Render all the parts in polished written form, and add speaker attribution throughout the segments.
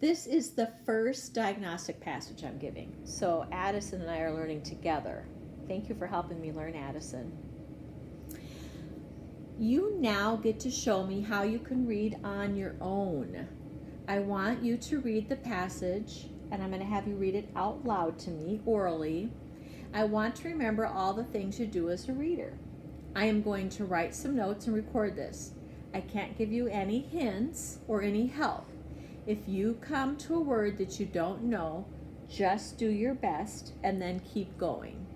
Speaker 1: This is the first diagnostic passage I'm giving. So Addison and I are learning together. Thank you for helping me learn, Addison. You now get to show me how you can read on your own. I want you to read the passage, and I'm going to have you read it out loud to me, orally. I want to remember all the things you do as a reader. I am going to write some notes and record this. I can't give you any hints or any help. If you come to a word that you don't know, just do your best and then keep going.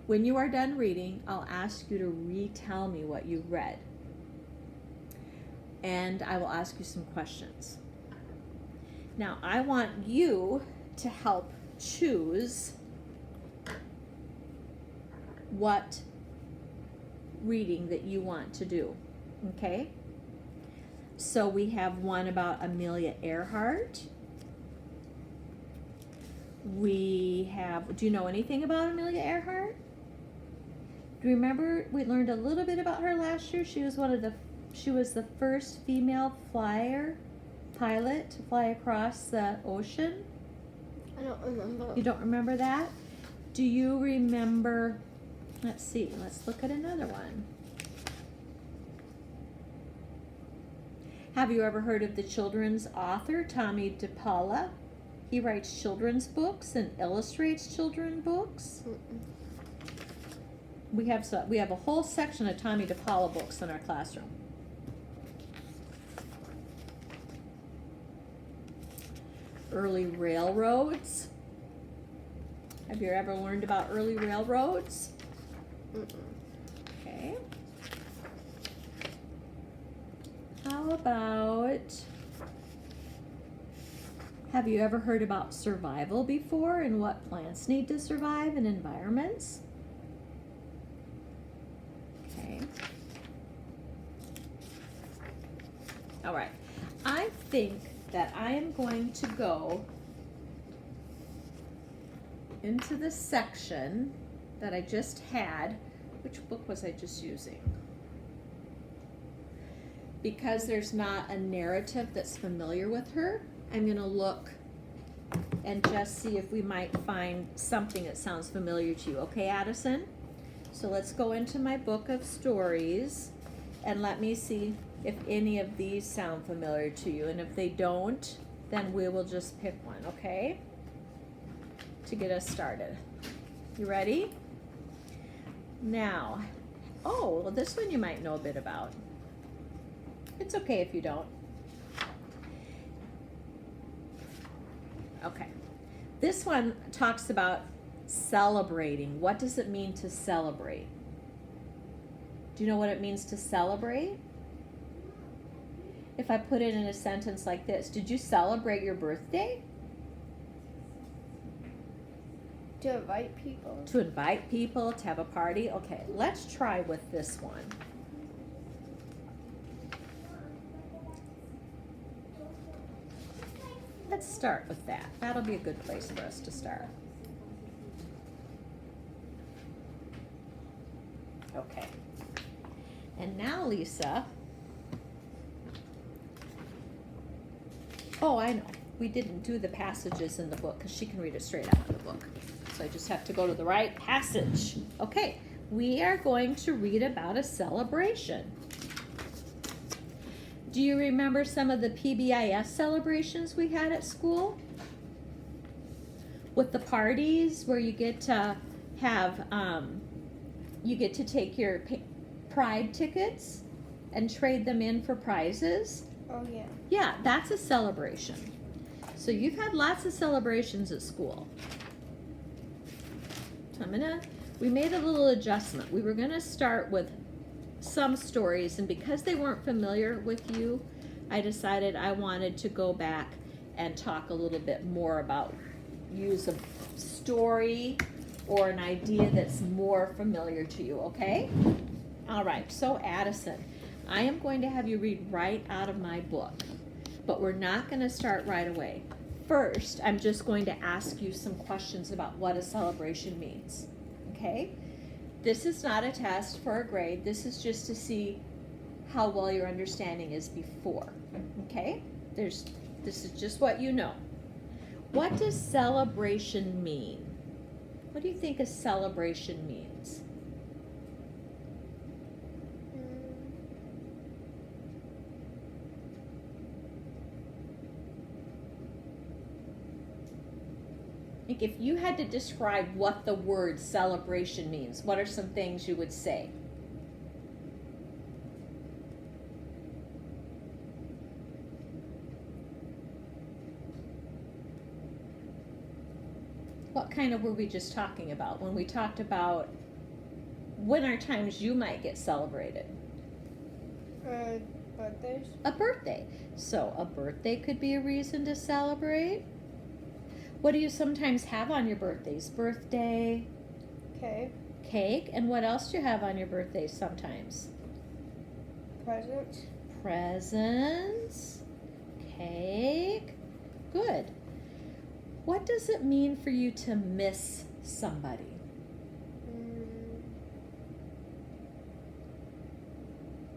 Speaker 1: When you are done reading, I'll ask you to retell me what you read. And I will ask you some questions. Now, I want you to help choose what reading that you want to do, okay? So we have one about Amelia Earhart. We have, do you know anything about Amelia Earhart? Do you remember we learned a little bit about her last year? She was the first female pilot to fly across the ocean.
Speaker 2: I don't remember.
Speaker 1: You don't remember that? Do you remember, let's see, let's look at another one. Have you ever heard of the children's author, Tommy DePaula? He writes children's books and illustrates children's books. We have a whole section of Tommy DePaula books in our classroom. Early railroads. Have you ever learned about early railroads? Okay. How about, have you ever heard about survival before and what plants need to survive in environments? Okay. All right. I think that I am going to go into the section that I just had. Which book was I just using? Because there's not a narrative that's familiar with her, I'm going to look and just see if we might find something that sounds familiar to you. Okay, Addison? So let's go into my book of stories and let me see if any of these sound familiar to you. And if they don't, then we will just pick one, okay? To get us started. You ready? Now, oh, well, this one you might know a bit about. It's okay if you don't. Okay. This one talks about celebrating. What does it mean to celebrate? Do you know what it means to celebrate? If I put it in a sentence like this, did you celebrate your birthday?
Speaker 2: To invite people.
Speaker 1: To invite people, to have a party. Okay, let's try with this one. Let's start with that. That'll be a good place for us to start. Okay. And now, Lisa. Oh, I know. We didn't do the passages in the book because she can read it straight out of the book. So I just have to go to the right passage. Okay. We are going to read about a celebration. Do you remember some of the PBIS celebrations we had at school? With the parties where you get to have, you get to take your pride tickets and trade them in for prizes?
Speaker 2: Oh, yeah.
Speaker 1: Yeah, that's a celebration. So you've had lots of celebrations at school. So we made a little adjustment. We were gonna start with some stories, and because they weren't familiar with you, I decided I wanted to go back and talk a little bit more about use a story or an idea that's more familiar to you, okay? All right, so Addison, I am going to have you read right out of my book, but we're not going to start right away. First, I'm just going to ask you some questions about what a celebration means, okay? This is not a test for a grade. This is just to see how well your understanding is before, okay? There's This is just what you know. What does celebration mean? What do you think a celebration means? Like if you had to describe what the word celebration means, what are some things you would say? What kind of were we just talking about when we talked about when are times you might get celebrated?
Speaker 2: Birthdays.
Speaker 1: A birthday. So a birthday could be a reason to celebrate. What do you sometimes have on your birthdays? Birthday
Speaker 2: Cake.
Speaker 1: cake. And what else do you have on your birthdays sometimes?
Speaker 2: Presents.
Speaker 1: Presents. Cake. Good. What does it mean for you to miss somebody?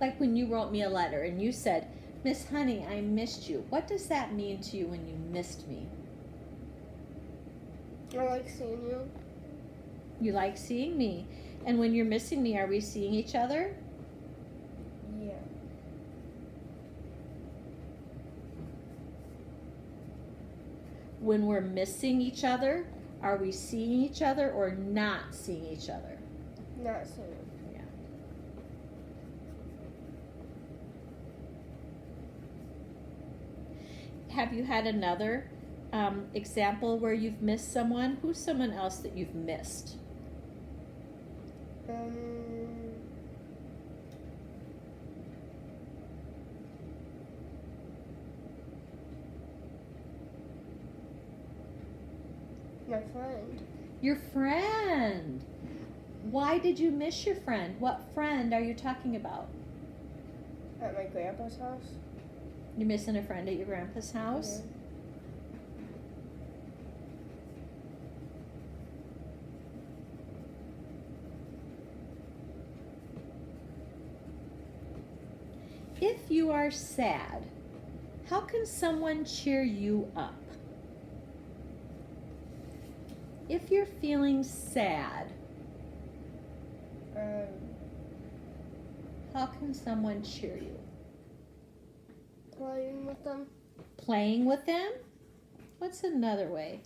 Speaker 1: Like when you wrote me a letter and you said, Miss Honey, I missed you. What does that mean to you when you missed me?
Speaker 2: I like seeing you.
Speaker 1: You like seeing me. And when you're missing me, are we seeing each other?
Speaker 2: Yeah.
Speaker 1: When we're missing each other, are we seeing each other or not seeing each other?
Speaker 2: Not seeing.
Speaker 1: Yeah. Have you had another example where you've missed someone? Who's someone else that you've missed?
Speaker 2: My friend.
Speaker 1: Your friend. Why did you miss your friend? What friend are you talking about?
Speaker 2: At my grandpa's house.
Speaker 1: You're missing a friend at your grandpa's house?
Speaker 2: Yeah.
Speaker 1: If you are sad, how can someone cheer you up? If you're feeling sad, how can someone cheer you?
Speaker 2: Playing with them.
Speaker 1: Playing with them? What's another way?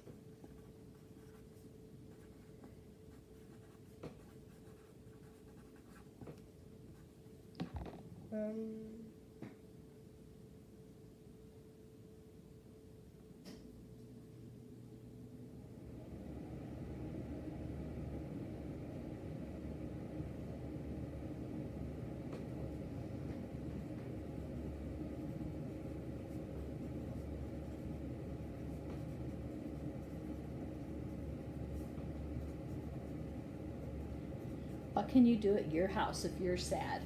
Speaker 1: What can you do at your house if you're sad?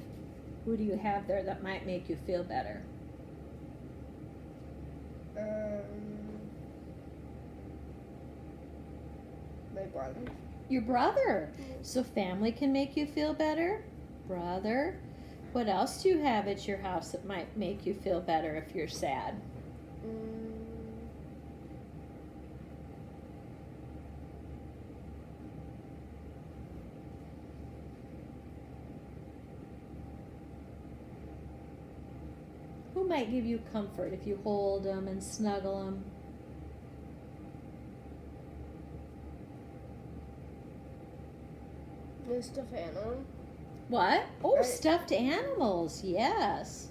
Speaker 1: Who do you have there that might make you feel better?
Speaker 2: My brother.
Speaker 1: Your brother. So family can make you feel better? Brother. What else do you have at your house that might make you feel better if you're sad? Who might give you comfort if you hold them and snuggle them?
Speaker 2: The stuffed animal.
Speaker 1: What? Oh,
Speaker 2: Right.
Speaker 1: Stuffed animals. Yes.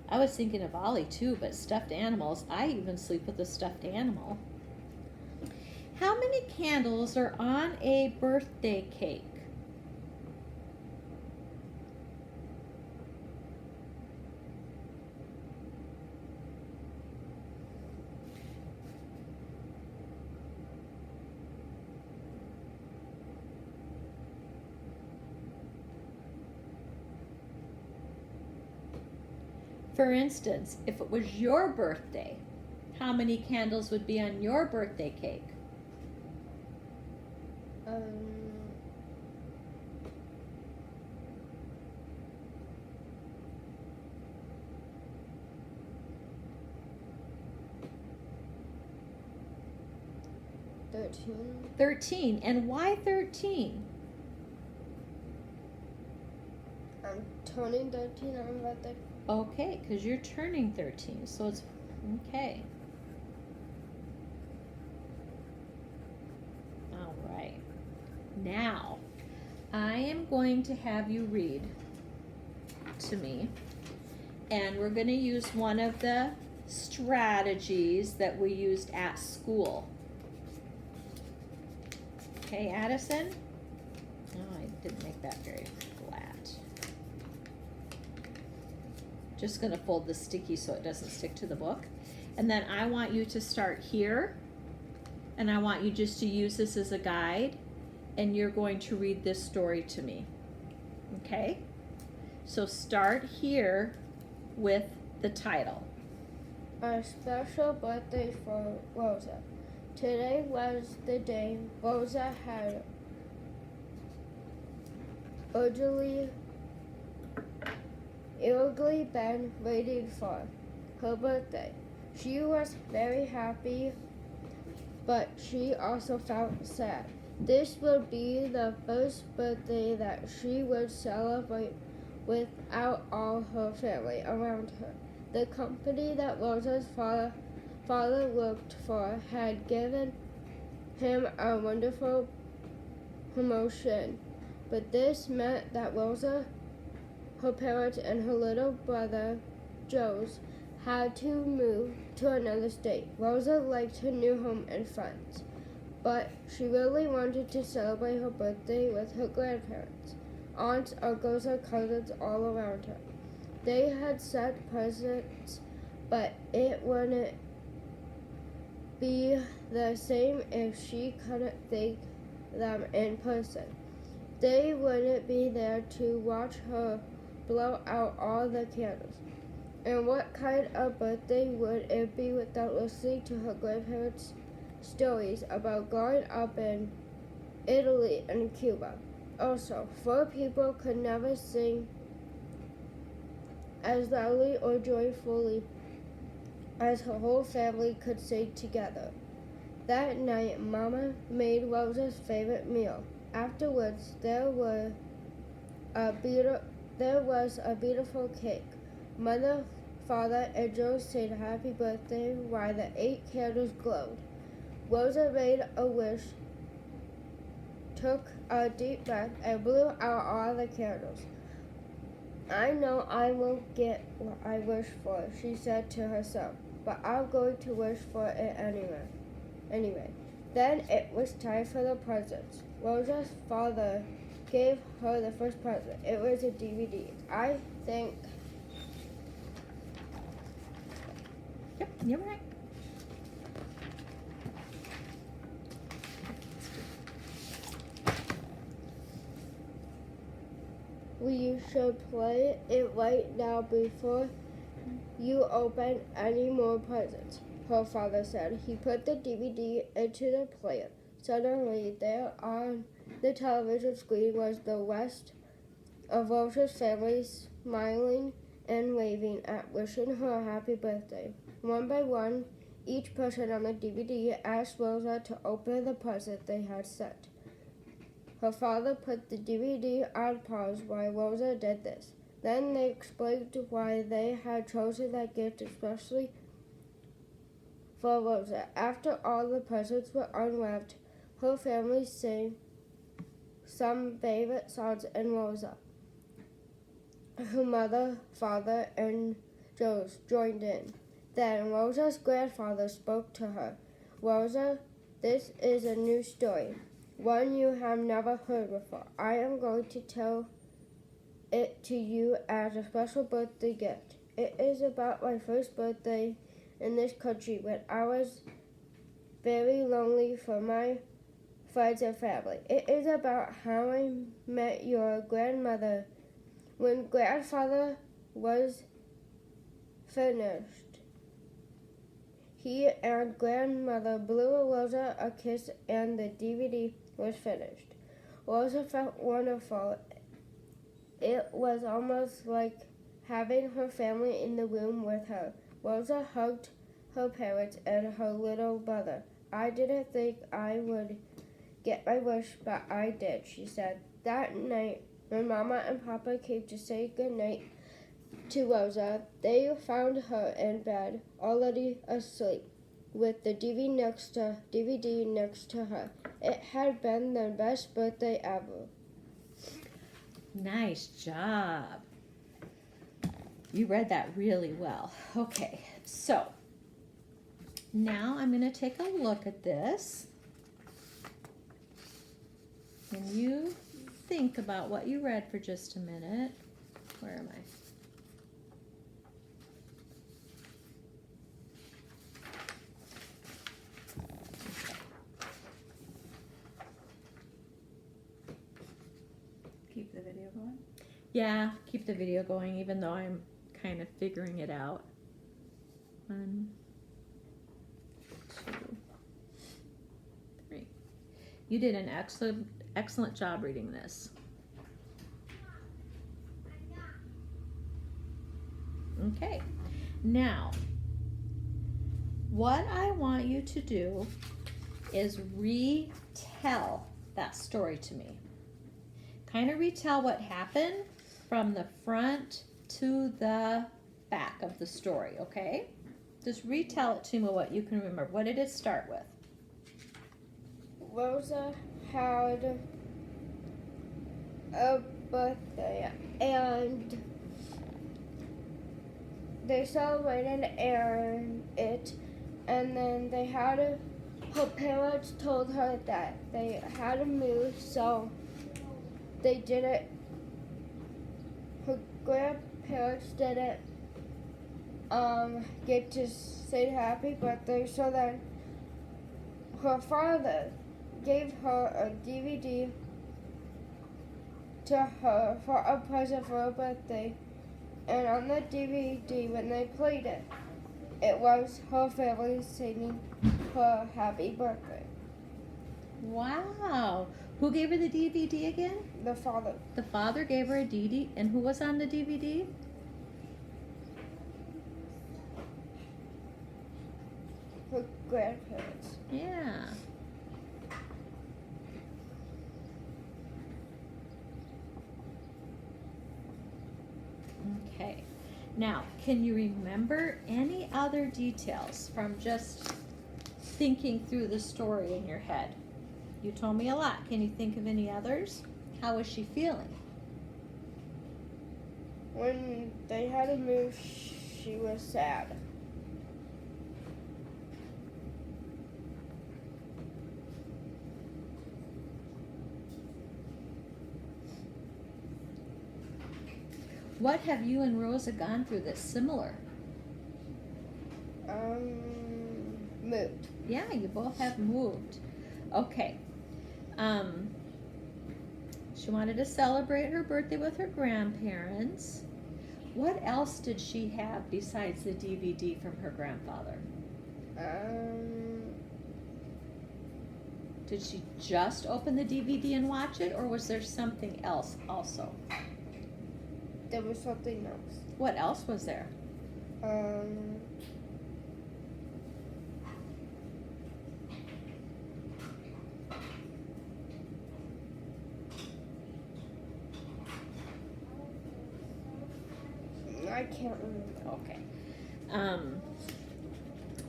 Speaker 1: I was thinking of Ollie too, but stuffed animals. I even sleep with a stuffed animal. How many candles are on a birthday cake? For instance, if it was your birthday, how many candles would be on your birthday cake?
Speaker 2: 13.
Speaker 1: 13. And why 13?
Speaker 2: I'm turning 13 on my birthday.
Speaker 1: Okay, because you're turning 13. So it's okay. All right. Now, I am going to have you read to me. And we're going to use one of the strategies that we used at school. Okay, Addison? Oh, I didn't make that very flat. Just going to fold the sticky so it doesn't stick to the book. And then I want you to start here. And I want you just to use this as a guide. And you're going to read this story to me. Okay? So start here with the title.
Speaker 2: A special birthday for Rosa. Today was the day Rosa had eagerly been waiting for, her birthday. She was very happy, but she also felt sad. This would be the first birthday that she would celebrate without all her family around her. The company that Rosa's father worked for had given him a wonderful promotion, but this meant that Rosa, her parents, and her little brother, Joe's, had to move to another state. Rosa liked her new home and friends, but she really wanted to celebrate her birthday with her grandparents, aunts, uncles, and cousins all around her. They had sent presents, but it wouldn't be the same if she couldn't thank them in person. They wouldn't be there to watch her blow out all the candles. And what kind of birthday would it be without listening to her grandparents' stories about growing up in Italy and Cuba? Also, 4 people could never sing as loudly or joyfully as her whole family could sing together. That night, Mama made Rosa's favorite meal. Afterwards, there was a beautiful cake. Mother, Father, and Joe said happy birthday while the 8 candles glowed. Rosa made a wish, took a deep breath, and blew out all the candles. I know I won't get what I wish for, she said to herself, but I'm going to wish for it anyway. Then it was time for the presents. Rosa's father gave her the first present. It was a DVD. I think...
Speaker 1: Yep, you're right.
Speaker 2: We should play it right now before you open any more presents, her father said. He put the DVD into the player. Suddenly, there on the television screen was the rest of Rosa's family smiling and waving at wishing her a happy birthday. One by one, each person on the DVD asked Rosa to open the present they had sent. Her father put the DVD on pause while Rosa did this. Then they explained why they had chosen that gift especially for Rosa. After all the presents were unwrapped, her family sang some favorite songs and Rosa, her mother, father, and Joe's joined in. Then Rosa's grandfather spoke to her. Rosa, this is a new story, one you have never heard before. I am going to tell it to you as a special birthday gift. It is about my first birthday in this country when I was very lonely for my friends and family. It is about how I met your grandmother. When grandfather was finished, he and grandmother blew Rosa a kiss and the DVD was finished. Rosa felt wonderful. It was almost like having her family in the room with her. Rosa hugged her parents and her little brother. I didn't think I would get my wish, but I did, she said. That night, when Mama and Papa came to say goodnight to Rosa, they found her in bed, already asleep, with the DVD next to her. It had been the best birthday ever.
Speaker 1: Nice job. You read that really well. Okay, so now I'm going to take a look at this. And you think about what you read for just a minute. Where am I?
Speaker 3: Keep the video going.
Speaker 1: Yeah, keep the video going even though I'm kind of figuring it out. 1, 2, 3. You did an excellent job reading this. Okay, now what I want you to do is retell that story to me. Kind of retell what happened from the front to the back of the story, okay? Just retell it to me what you can remember. What did it start with?
Speaker 2: Rosa had a birthday and they celebrated and then her parents told her that they had to move, so they didn't, her grandparents didn't get to say happy birthday, so then her father gave her a DVD to her for a present for her birthday. And on the DVD, when they played it, it was her family singing her happy birthday.
Speaker 1: Wow. Who gave her the DVD again?
Speaker 2: The father.
Speaker 1: The father gave her a DVD. And who was on the DVD?
Speaker 2: Her grandparents.
Speaker 1: Yeah. Okay. Now, can you remember any other details from just thinking through the story in your head? You told me a lot. Can you think of any others? How was she feeling?
Speaker 2: When they had to move, she was sad.
Speaker 1: What have you and Rosa gone through that's similar?
Speaker 2: Moved.
Speaker 1: Yeah, you both have moved. Okay. She wanted to celebrate her birthday with her grandparents. What else did she have besides the DVD from her grandfather? Did she just open the DVD and watch it, or was there something else also?
Speaker 2: There was something else.
Speaker 1: What else was there?
Speaker 2: I can't remember.
Speaker 1: Okay.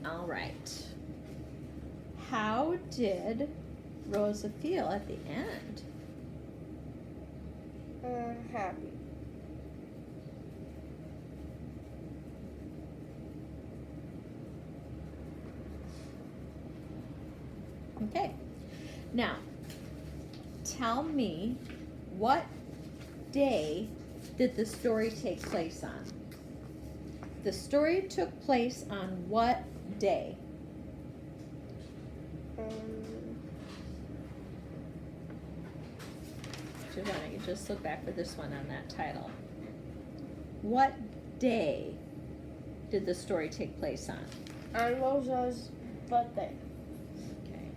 Speaker 1: All right. How did Rosa feel at the end?
Speaker 2: Happy.
Speaker 1: Okay. Now, tell me, what day did the story take place on? The story took place on what day? Giovanna, you just look back for this one on that title. What day did the story take place on?
Speaker 2: On Rosa's birthday.
Speaker 1: Okay.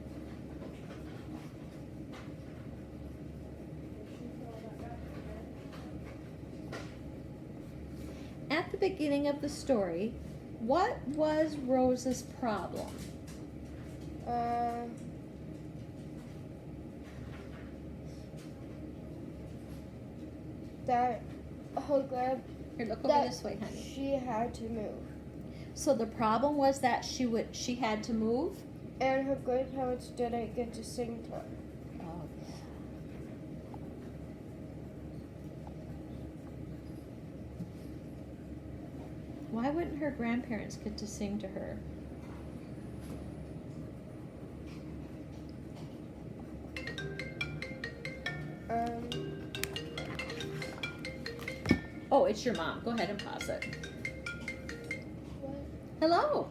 Speaker 1: At the beginning of the story, what was Rosa's problem?
Speaker 2: That her grand
Speaker 1: Here, look over
Speaker 2: that
Speaker 1: this way, honey.
Speaker 2: she had to move,
Speaker 1: So the problem was that she had to move?
Speaker 2: and her grandparents didn't get to sing to her.
Speaker 1: Oh. Why wouldn't her grandparents get to sing to her? Oh, it's your mom. Go ahead and pause it.
Speaker 2: What?
Speaker 1: Hello.